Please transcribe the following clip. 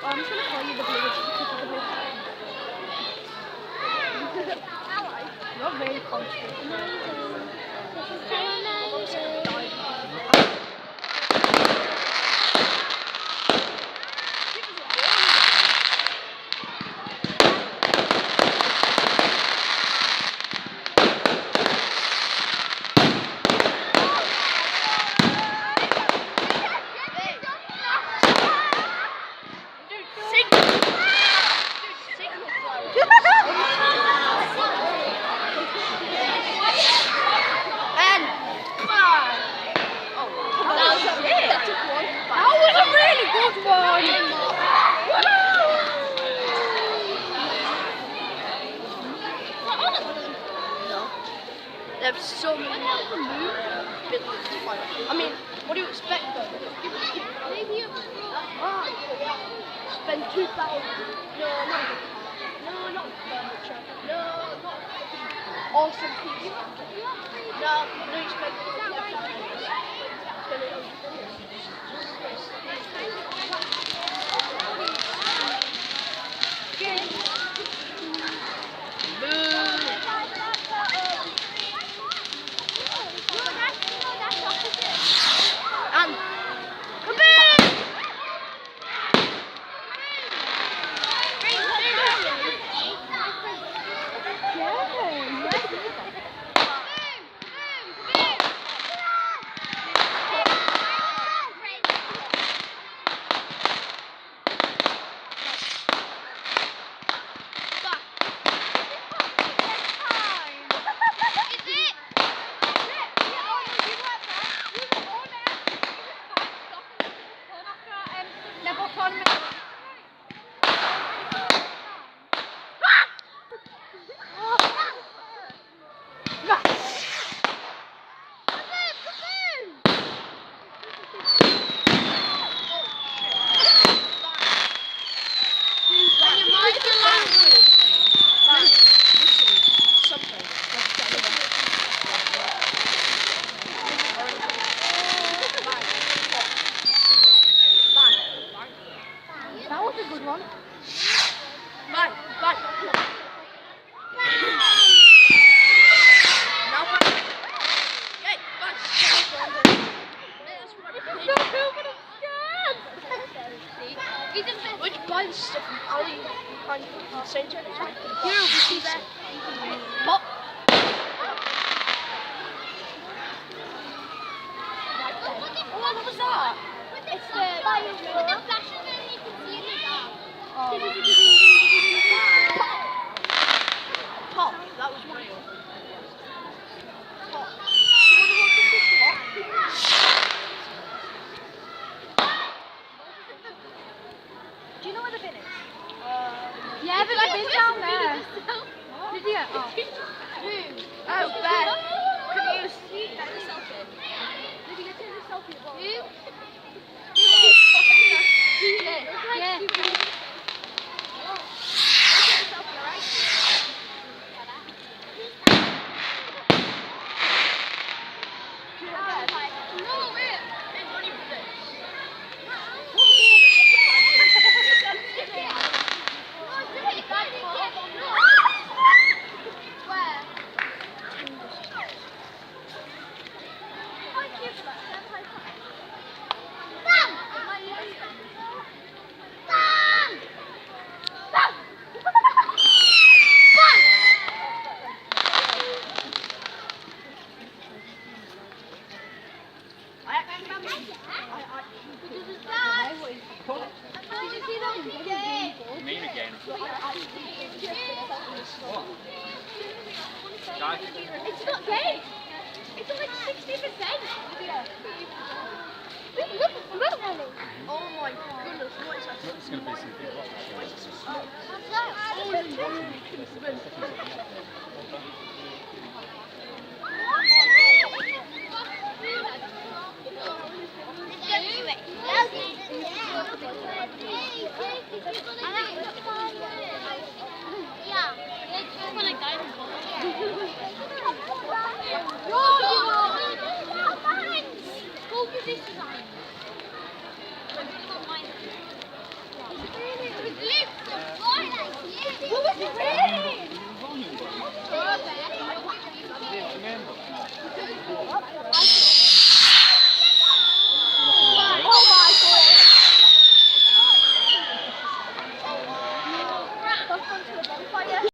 I'm just gonna call you the blue. You're very confident. There's so many I mean, what do you expect though? Spend 2,000. No, not furniture. No, not awesome pizza. No, you expect which buys stuff from Ali and St. James? Here we see that. What? Oh, what was that? It's the flash and then you can see in the dark. Pop. That was real. Pop. Do you know where the bin is? Yeah, but the bin's down there. Did you? Oh. Who? Oh, Ben. Can you see that selfie? Did you get to the selfie as well? Who? Yeah. Me again. It's not gay. It's only 60%. Look, Ellie. Oh my goodness, what is that? It's going to be something. What's that? This design.